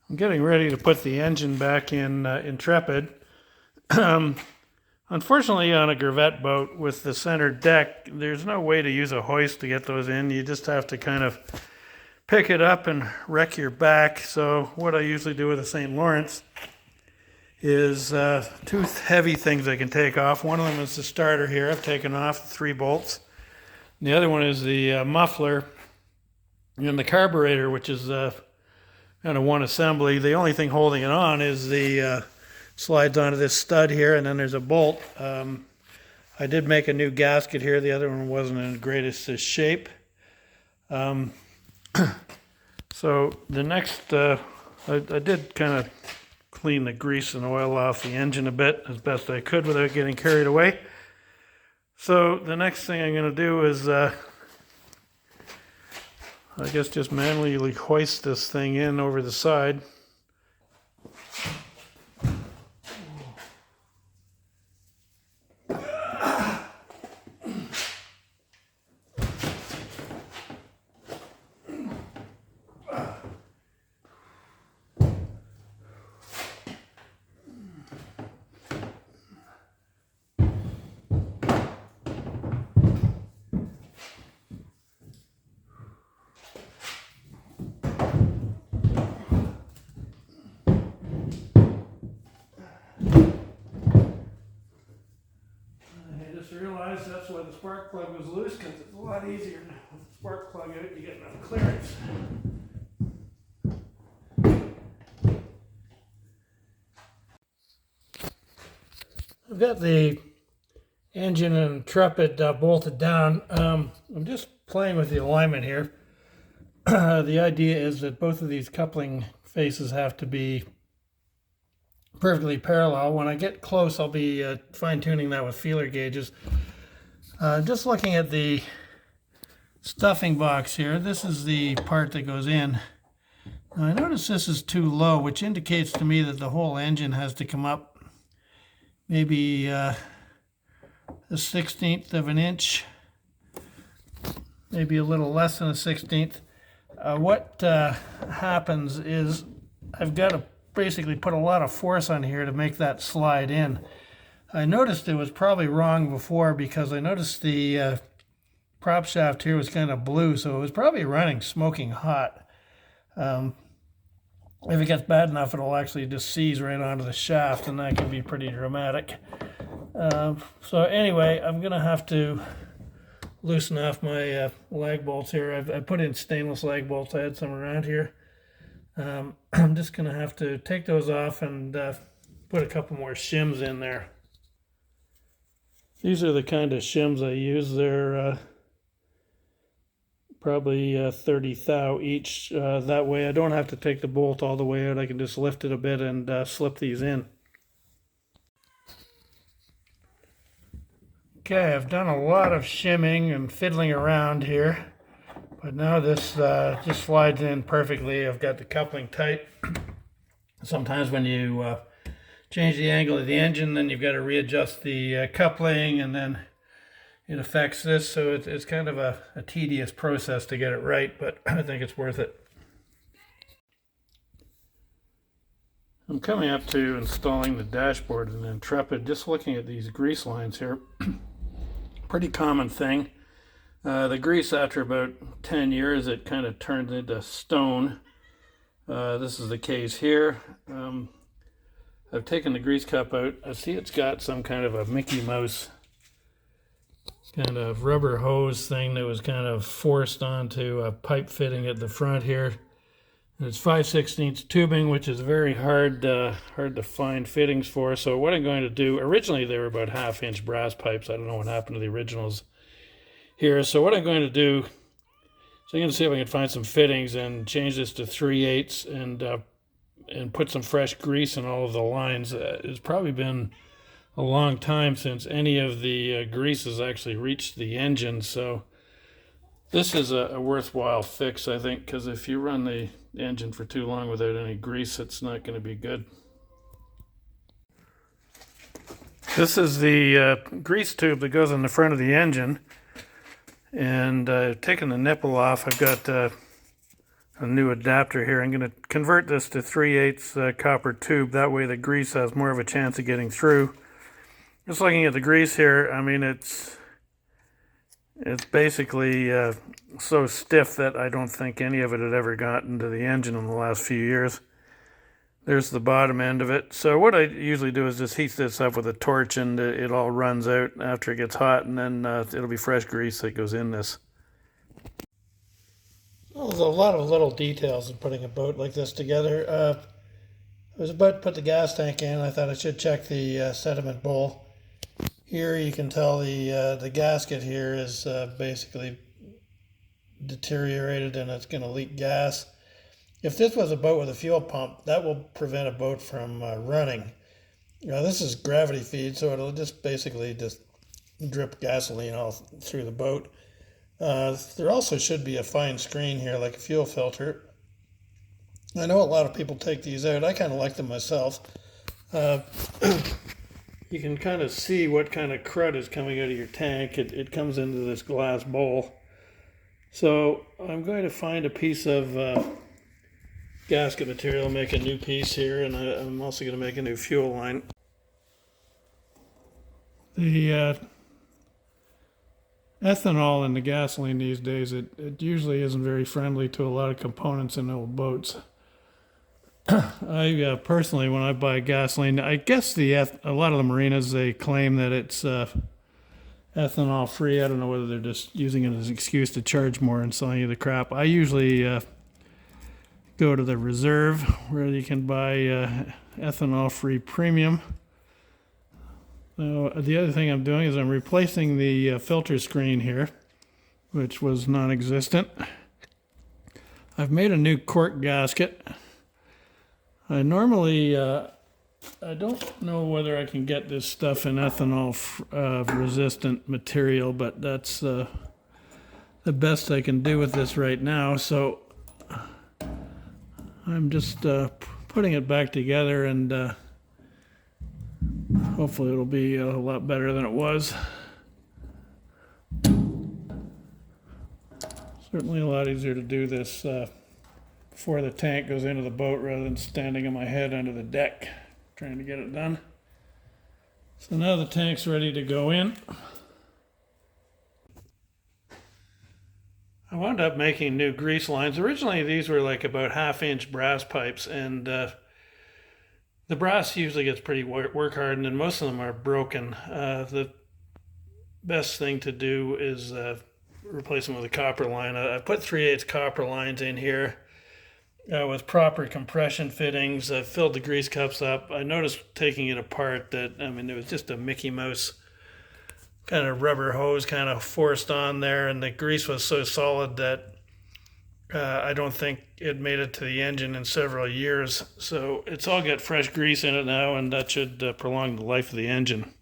I'm getting ready to put the engine back in Intrepid. Unfortunately, on a Greavette boat with the center deck, there's no way to use a hoist to get those in. You just have to kind of pick it up and wreck your back. So what I usually do with a St. Lawrence is two heavy things I can take off. One of them is the starter here. I've taken off 3 bolts. And the other one is the muffler and the carburetor, which is kind of one assembly. The only thing holding it on is the slides onto this stud here, and then there's a bolt. I did make a new gasket here. The other one wasn't in the greatest shape. So the next, I did kind of clean the grease and oil off the engine a bit as best I could without getting carried away. So the next thing I'm going to do is, I guess, just manually hoist this thing in over the side. Realized that's why the spark plug was loose, because it's a lot easier now with the spark plug out to get enough clearance. I've got the engine and Intrepid bolted down. I'm just playing with the alignment here. The idea is that both of these coupling faces have to be perfectly parallel. When I get close, I'll be fine-tuning that with feeler gauges. Just looking at the stuffing box here, this is the part that goes in. Now, I notice this is too low, which indicates to me that the whole engine has to come up maybe a 1/16 of an inch, maybe a little less than a 1/16. What happens is I've got to basically put a lot of force on here to make that slide in. I noticed it was probably wrong before, because I noticed the prop shaft here was kind of blue, so it was probably running smoking hot. If it gets bad enough, it'll actually just seize right onto the shaft, and that can be pretty dramatic. So anyway, I'm going to have to loosen off my lag bolts here. I put in stainless lag bolts. I had some around here. I'm just going to have to take those off and put a couple more shims in there. These are the kind of shims I use. They're probably 30 thou each. That way I don't have to take the bolt all the way out. I can just lift it a bit and slip these in. Okay, I've done a lot of shimming and fiddling around here, but now this just slides in perfectly. I've got the coupling tight. Sometimes when you change the angle of the engine, then you've got to readjust the coupling, and then it affects this. So it's kind of a tedious process to get it right, but I think it's worth it. I'm coming up to installing the dashboard in Intrepid. Just looking at these grease lines here, pretty common thing. The grease, after about 10 years, it kind of turns into stone. This is the case here. I've taken the grease cup out. I see it's got some kind of a Mickey Mouse kind of rubber hose thing that was kind of forced onto a pipe fitting at the front here. And it's 5/16 tubing, which is very hard to find fittings for. So what I'm going to do, originally they were about 1/2-inch brass pipes. I don't know what happened to the originals here. So what I'm going to do, so I'm going to see if I can find some fittings and change this to 3/8 and put some fresh grease in all of the lines. It's probably been a long time since any of the grease has actually reached the engine. So this is a worthwhile fix, I think, because if you run the engine for too long without any grease, it's not going to be good. This is the grease tube that goes in the front of the engine, and I've taken the nipple off. I've got a new adapter here. I'm going to convert this to 3/8 copper tube. That way the grease has more of a chance of getting through. Just looking at the grease here, I mean, it's basically so stiff that I don't think any of it had ever gotten to the engine in the last few years. There's the bottom end of it. So what I usually do is just heat this up with a torch, and it all runs out after it gets hot, and then it'll be fresh grease that goes in this. Well, there's a lot of little details in putting a boat like this together. I was about to put the gas tank in. I thought I should check the sediment bowl. Here you can tell the gasket here is basically deteriorated and it's going to leak gas. If this was a boat with a fuel pump, that will prevent a boat from running. Now this is gravity feed, so it'll just basically just drip gasoline all through the boat. There also should be a fine screen here, like a fuel filter. I know a lot of people take these out. I kind of like them myself. You can kind of see what kind of crud is coming out of your tank. It comes into this glass bowl. So I'm going to find a piece of gasket material, make a new piece here, and I'm also going to make a new fuel line. The ethanol in the gasoline these days, it usually isn't very friendly to a lot of components in old boats. I personally, when I buy gasoline, I guess a lot of the marinas, they claim that it's ethanol free. I don't know whether they're just using it as an excuse to charge more and selling you the crap. I usually go to the reserve where you can buy ethanol free premium. Now, the other thing I'm doing is I'm replacing the filter screen here, which was non-existent. I've made a new cork gasket. I normally, I don't know whether I can get this stuff in ethanol resistant material, but that's the best I can do with this right now. So I'm just putting it back together, and hopefully it'll be a lot better than it was. Certainly a lot easier to do this before the tank goes into the boat rather than standing on my head under the deck trying to get it done. So now the tank's ready to go in. I wound up making new grease lines. Originally these were like about 1/2-inch brass pipes, and the brass usually gets pretty work hardened, and most of them are broken. The best thing to do is replace them with a copper line. I put 3/8 copper lines in here with proper compression fittings. I filled the grease cups up. I noticed taking it apart that, I mean, it was just a Mickey Mouse kind of rubber hose kind of forced on there, and the grease was so solid that I don't think it made it to the engine in several years. So it's all got fresh grease in it now, and that should prolong the life of the engine.